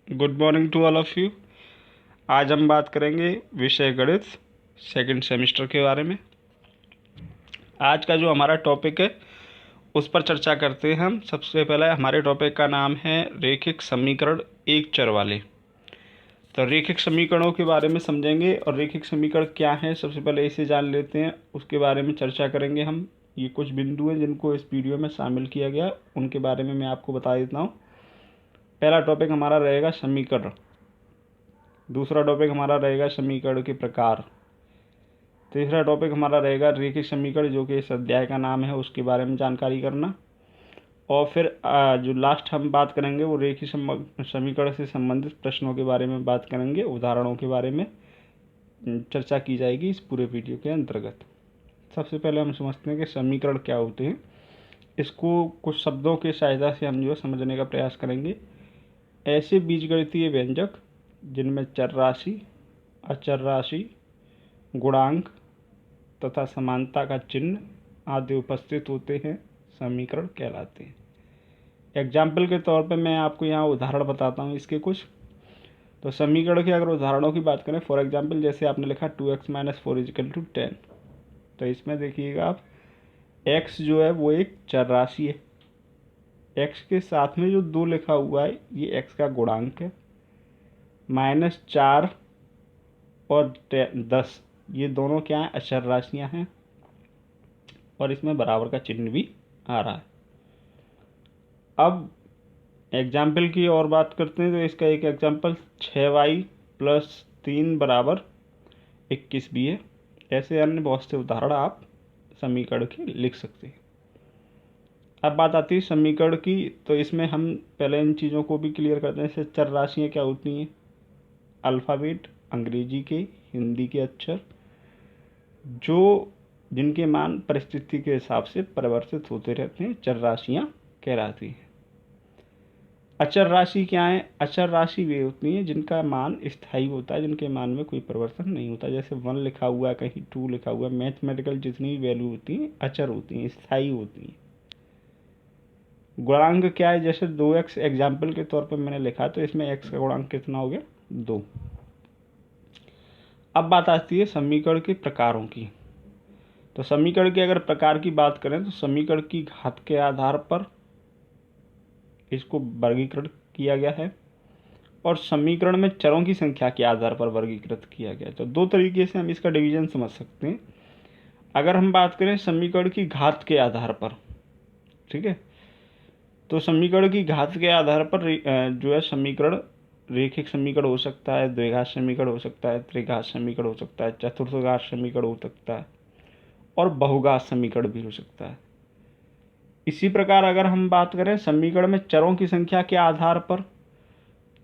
Good morning to all of you. आज हम बात करेंगे विषय गणित सेकंड सेमेस्टर के बारे में। आज का जो हमारा टॉपिक है उस पर चर्चा करते हैं हम। सबसे पहले हमारे टॉपिक का नाम है रैखिक समीकरण एक चर वाले। तो रैखिक समीकरणों के बारे में समझेंगे और रैखिक समीकरण क्या है सबसे पहले इसे जान लेते हैं, उसके बारे में चर्चा करेंगे हम। ये कुछ बिंदु हैं जिनको इस वीडियो में शामिल किया गया, उनके बारे में मैं आपको बता देता हूँ। पहला टॉपिक हमारा रहेगा समीकरण, दूसरा टॉपिक हमारा रहेगा समीकरण के प्रकार, तीसरा टॉपिक हमारा रहेगा रैखिक समीकरण जो कि इस अध्याय का नाम है उसके बारे में जानकारी करना, और फिर जो लास्ट हम बात करेंगे वो रैखिक समीकरण से संबंधित प्रश्नों के बारे में बात करेंगे, उदाहरणों के बारे में चर्चा की जाएगी इस पूरे वीडियो के अंतर्गत। सबसे पहले हम समझते हैं कि समीकरण क्या होते हैं। इसको कुछ शब्दों की सहायता से हम जो है समझने का प्रयास करेंगे। ऐसे बीजगणितीय व्यंजक जिनमें चर राशि, अचर राशि, गुणांक तथा समानता का चिन्ह आदि उपस्थित होते हैं समीकरण कहलाते हैं। एग्जाम्पल के तौर पे मैं आपको यहाँ उदाहरण बताता हूँ इसके कुछ। तो समीकरण के अगर उदाहरणों की बात करें, फॉर एग्जाम्पल जैसे आपने लिखा 2x - 4 = 10, तो इसमें देखिएगा आप x जो है वो एक चर राशि है। x के साथ में जो 2 लिखा हुआ है ये x का गुणांक है। -4 और 10 ये दोनों क्या हैं, अचर राशियाँ हैं, और इसमें बराबर का चिन्ह भी आ रहा है। अब एग्जाम्पल की और बात करते हैं, तो इसका एक एग्जाम्पल 6y + 3 = 21 भी है। ऐसे अन्य बहुत से उदाहरण आप समीकरण के लिख सकते हैं। अब बात आती है समीकरण की, तो इसमें हम पहले इन चीज़ों को भी क्लियर करते हैं। जैसे चर राशियाँ क्या होती हैं, अल्फ़ाबेट, अंग्रेजी के, हिंदी के अक्षर जो जिनके मान परिस्थिति के हिसाब से परिवर्तित होते रहते हैं, चर राशियाँ कहलाती हैं। अचर राशि क्या है, अचर राशि वे होती हैं जिनका मान स्थायी होता है, जिनके मान में कोई परिवर्तन नहीं होता। जैसे 1 लिखा हुआ है, कहीं 2 लिखा हुआ है। मैथमेटिकल जितनी भी वैल्यू होती हैं अचर होती हैं, स्थायी होती हैं। गुणांक क्या है, जैसे 2x एग्जाम्पल के तौर पर मैंने लिखा, तो इसमें x का गुणांक कितना हो गया, 2। अब बात आती है समीकरण के प्रकारों की। तो समीकरण के अगर प्रकार की बात करें तो समीकरण की घात के आधार पर इसको वर्गीकृत किया गया है, और समीकरण में चरों की संख्या के आधार पर वर्गीकृत किया गया है। तो दो तरीके से हम इसका डिवीजन समझ सकते हैं। अगर हम बात करें समीकरण की घात के आधार पर, ठीक है, तो समीकरण की घात के आधार पर जो है समीकरण रैखिक समीकरण हो सकता है, द्विघात समीकरण हो सकता है, त्रिघात समीकरण हो सकता है, चतुर्थघात समीकरण हो सकता है, और बहुघात समीकरण भी हो सकता है। इसी प्रकार अगर हम बात करें समीकरण में चरों की संख्या के आधार पर,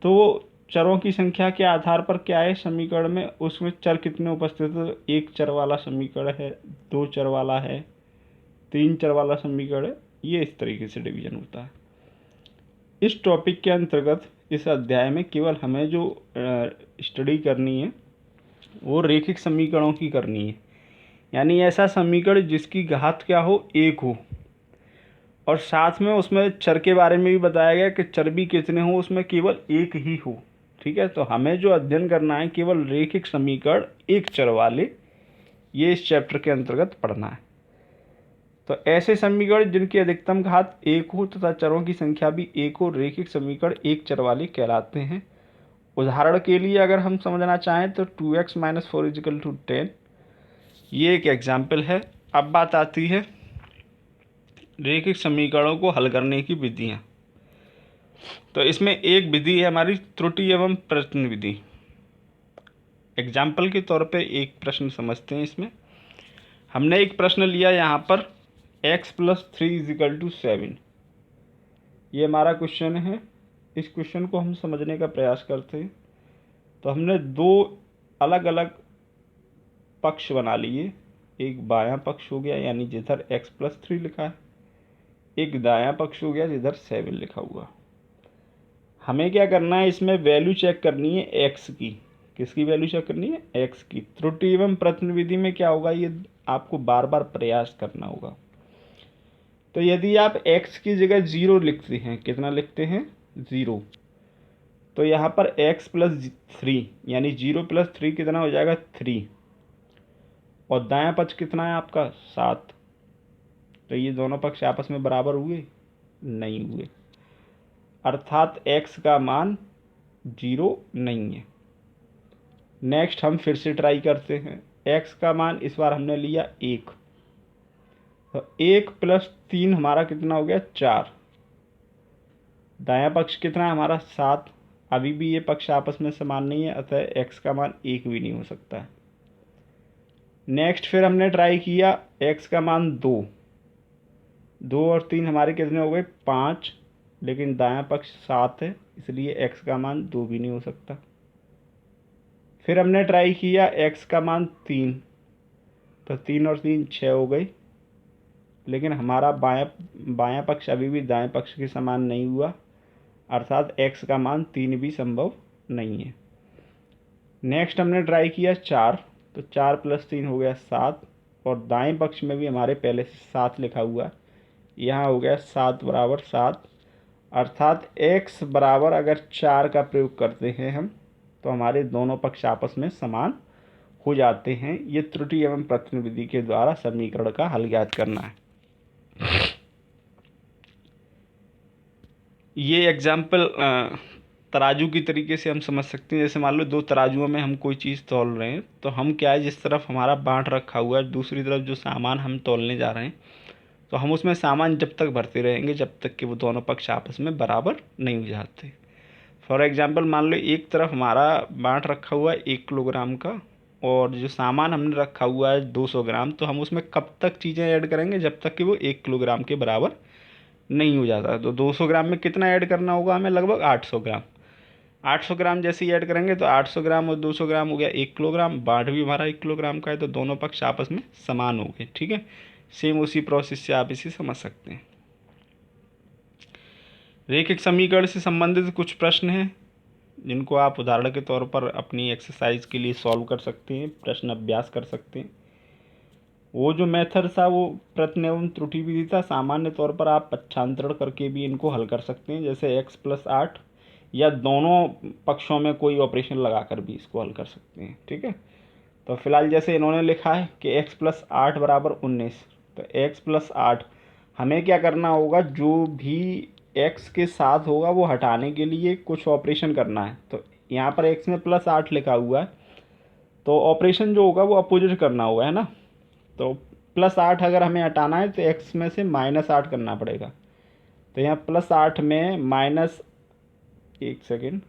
तो चरों की संख्या के आधार पर क्या है समीकरण में, उसमें चर कितने उपस्थित है। एक चर वाला समीकरण है, 2 चर वाला है, 3 चर वाला समीकरण है। ये इस तरीके से डिवीजन होता है। इस टॉपिक के अंतर्गत इस अध्याय में केवल हमें जो स्टडी करनी है वो रैखिक समीकरणों की करनी है, यानी ऐसा समीकरण जिसकी घात क्या हो, 1 हो, और साथ में उसमें चर के बारे में भी बताया गया कि चर भी कितने हो, उसमें केवल 1 ही हो। ठीक है, तो हमें जो अध्ययन करना है केवल रैखिक समीकरण एक चर वाले, ये इस चैप्टर के अंतर्गत पढ़ना है। तो ऐसे समीकरण जिनकी अधिकतम घात 1 हो तथा चरों की संख्या भी 1 हो, रैखिक समीकरण एक चर वाले कहलाते हैं। उदाहरण के लिए अगर हम समझना चाहें तो 2x - 4 = 10, ये एक एग्जाम्पल है। अब बात आती है रैखिक समीकरणों को हल करने की विधियाँ। तो इसमें एक विधि है हमारी त्रुटि एवं प्रश्न विधि। एग्जाम्पल के तौर पे एक प्रश्न समझते हैं। इसमें हमने एक प्रश्न लिया यहाँ पर x + 3 = 7, ये हमारा क्वेश्चन है। इस क्वेश्चन को हम समझने का प्रयास करते हैं। तो हमने 2 अलग अलग पक्ष बना लिए। एक बायां पक्ष हो गया, यानी जिधर x + 3 लिखा है, एक दायां पक्ष हो गया जिधर 7 लिखा हुआ। हमें क्या करना है, इसमें वैल्यू चेक करनी है x की। किसकी वैल्यू चेक करनी है, x की। त्रुटि एवं प्रश्न विधि में क्या होगा, ये आपको बार बार प्रयास करना होगा। तो यदि आप x की जगह 0 लिखते हैं, कितना लिखते हैं, 0, तो यहाँ पर x प्लस 3 यानी 0 प्लस 3 कितना हो जाएगा 3, और दायां पक्ष कितना है आपका 7। तो ये दोनों पक्ष आपस में बराबर हुए? नहीं हुए, अर्थात x का मान 0 नहीं है। नेक्स्ट हम फिर से ट्राई करते हैं। x का मान इस बार हमने लिया 1, तो 1 प्लस 3 हमारा कितना हो गया 4। दायां पक्ष कितना है हमारा 7। अभी भी ये पक्ष आपस में समान नहीं है, अतः x का मान 1 भी नहीं हो सकता है। नेक्स्ट फिर हमने ट्राई किया x का मान 2, 2 और 3 हमारे कितने हो गए 5, लेकिन दायां पक्ष 7 है, इसलिए x का मान 2 भी नहीं हो सकता। फिर हमने ट्राई किया x का मान 3, तो 3 और 3 6 हो गई, लेकिन हमारा बायां पक्ष अभी भी दाएं पक्ष के समान नहीं हुआ, अर्थात x का मान 3 भी संभव नहीं है। नेक्स्ट हमने ट्राई किया 4, तो 4 प्लस 3 हो गया 7, और दाएं पक्ष में भी हमारे पहले से 7 लिखा हुआ, यहाँ हो गया 7 बराबर 7, अर्थात x बराबर अगर 4 का प्रयोग करते हैं हम, तो हमारे दोनों पक्ष आपस में समान हो जाते हैं। ये त्रुटि एवं प्रतिनिधि के द्वारा समीकरण का हल ज्ञात करना है। ये एग्जाम्पल तराजू की तरीके से हम समझ सकते हैं। जैसे मान लो 2 तराजुओं में हम कोई चीज़ तौल रहे हैं, तो हम क्या है, जिस तरफ हमारा बाँट रखा हुआ है, दूसरी तरफ जो सामान हम तौलने जा रहे हैं, तो हम उसमें सामान जब तक भरते रहेंगे जब तक कि वो दोनों पक्ष आपस में बराबर नहीं हो जाते। फॉर एग्जांपल मान लो एक तरफ हमारा बाँट रखा हुआ है 1 किलोग्राम का, और जो सामान हमने रखा हुआ है 200 ग्राम, तो हम उसमें कब तक चीज़ें ऐड करेंगे जब तक कि वो 1 किलोग्राम के बराबर नहीं हो जाता। तो 200 ग्राम में कितना ऐड करना होगा हमें? लगभग 800 ग्राम। 800 ग्राम जैसे ही ऐड करेंगे तो 800 ग्राम और 200 ग्राम हो गया 1 किलोग्राम। बाँट भी हमारा 1 किलोग्राम का है, तो दोनों पक्ष आपस में समान हो गए। ठीक है, सेम उसी प्रोसेस से आप इसे समझ सकते हैं। रेखिक समीकरण से संबंधित कुछ प्रश्न हैं जिनको आप उदाहरण के तौर पर अपनी एक्सरसाइज के लिए सॉल्व कर सकते हैं, प्रश्न अभ्यास कर सकते हैं। वो जो मेथड था वो प्रश्न एवं त्रुटि विधि था। सामान्य तौर पर आप पक्षांतरण करके भी इनको हल कर सकते हैं, जैसे x प्लस 8, या दोनों पक्षों में कोई ऑपरेशन लगाकर भी इसको हल कर सकते हैं। ठीक है, तो फिलहाल जैसे इन्होंने लिखा है कि x प्लस 8 बराबर 19, तो x प्लस 8 हमें क्या करना होगा, जो भी x के साथ होगा वो हटाने के लिए कुछ ऑपरेशन करना है। तो यहाँ पर x में प्लस 8 लिखा हुआ है, तो ऑपरेशन जो होगा वो अपोजिट करना होगा, है ना। तो प्लस 8 अगर हमें हटाना है तो x में से माइनस 8 करना पड़ेगा। तो यहाँ प्लस 8 में माइनस, एक सेकेंड,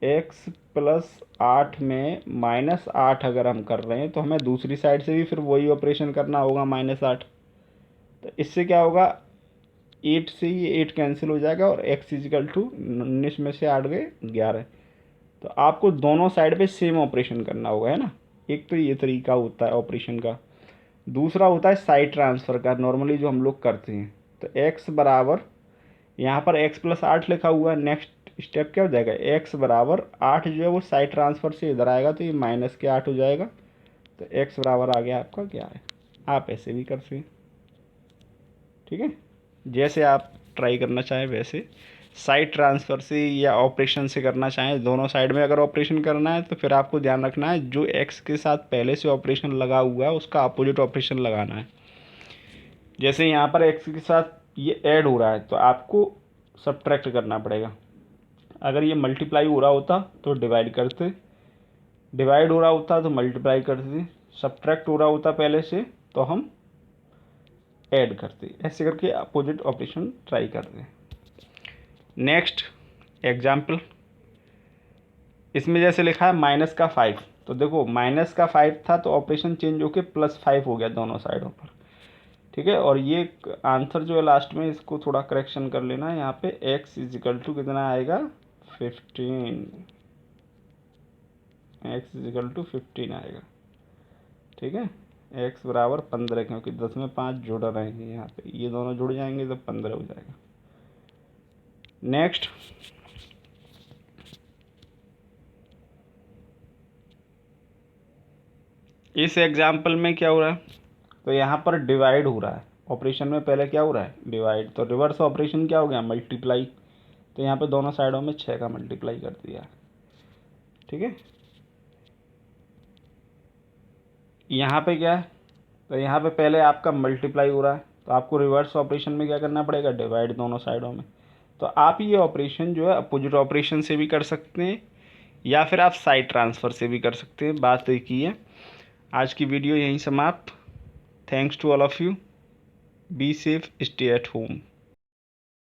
x प्लस 8 में माइनस 8 अगर हम कर रहे हैं तो हमें दूसरी साइड से भी फिर वही ऑपरेशन करना होगा, माइनस 8। तो इससे क्या होगा, 8 से ये 8 कैंसिल हो जाएगा, और x इजिकल टू 19 में से 8 गए 11। तो आपको दोनों साइड पे सेम ऑपरेशन करना होगा, है ना। एक तो ये तरीका होता है ऑपरेशन का, दूसरा होता है साइड ट्रांसफ़र का, नॉर्मली जो हम लोग करते हैं। तो x बराबर, यहाँ पर x प्लस 8 लिखा हुआ है, नेक्स्ट स्टेप क्या हो जाएगा, x बराबर 8 जो है वो साइड ट्रांसफ़र से इधर आएगा, तो ये माइनस के 8 हो जाएगा। तो x बराबर आ गया आपका क्या है, आप ऐसे भी कर सकते हैं। ठीक है, जैसे आप ट्राई करना चाहें वैसे, साइड ट्रांसफ़र से या ऑपरेशन से करना चाहें, दोनों साइड में अगर ऑपरेशन करना है तो फिर आपको ध्यान रखना है जो x के साथ पहले से ऑपरेशन लगा हुआ है उसका अपोजिट ऑपरेशन लगाना है। जैसे यहाँ पर x के साथ ये ऐड हो रहा है तो आपको सब्ट्रैक्ट करना पड़ेगा। अगर ये मल्टीप्लाई हो रहा होता तो डिवाइड करते, डिवाइड हो रहा होता तो मल्टीप्लाई करते, सब्ट्रैक्ट हो रहा होता पहले से तो हम ऐड करते। ऐसे करके अपोजिट ऑपरेशन ट्राई करते। नेक्स्ट एग्जाम्पल, इसमें जैसे लिखा है माइनस का 5, तो देखो माइनस का 5 था तो ऑपरेशन चेंज होकर प्लस 5 हो गया दोनों साइडों पर। ठीक है, और ये आंसर जो है लास्ट में इसको थोड़ा करेक्शन कर लेना। यहाँ पे x इजिकल टू कितना आएगा 15, x इजिकल टू 15 आएगा। ठीक है, x बराबर 15, क्योंकि 10 में 5 जुड़ रहे हैं, यहाँ पे ये दोनों जुड़ जाएंगे तो 15 हो जाएगा। नेक्स्ट, इस एग्जाम्पल में क्या हो रहा है, तो यहाँ पर डिवाइड हो रहा है ऑपरेशन में, पहले क्या हो रहा है डिवाइड, तो रिवर्स ऑपरेशन क्या हो गया मल्टीप्लाई। तो यहाँ पे दोनों साइडों में 6 का मल्टीप्लाई कर दिया। ठीक है, यहाँ पे क्या है, तो यहाँ पे पहले आपका मल्टीप्लाई हो रहा है, तो आपको रिवर्स ऑपरेशन में क्या करना पड़ेगा, डिवाइड दोनों साइडों में। तो आप ये ऑपरेशन जो है अपोजिट ऑपरेशन से भी कर सकते हैं या फिर आप साइड ट्रांसफ़र से भी कर सकते हैं, बात एक ही है। आज की वीडियो यहीं समाप्त। Thanks to all of you, be safe, stay at home.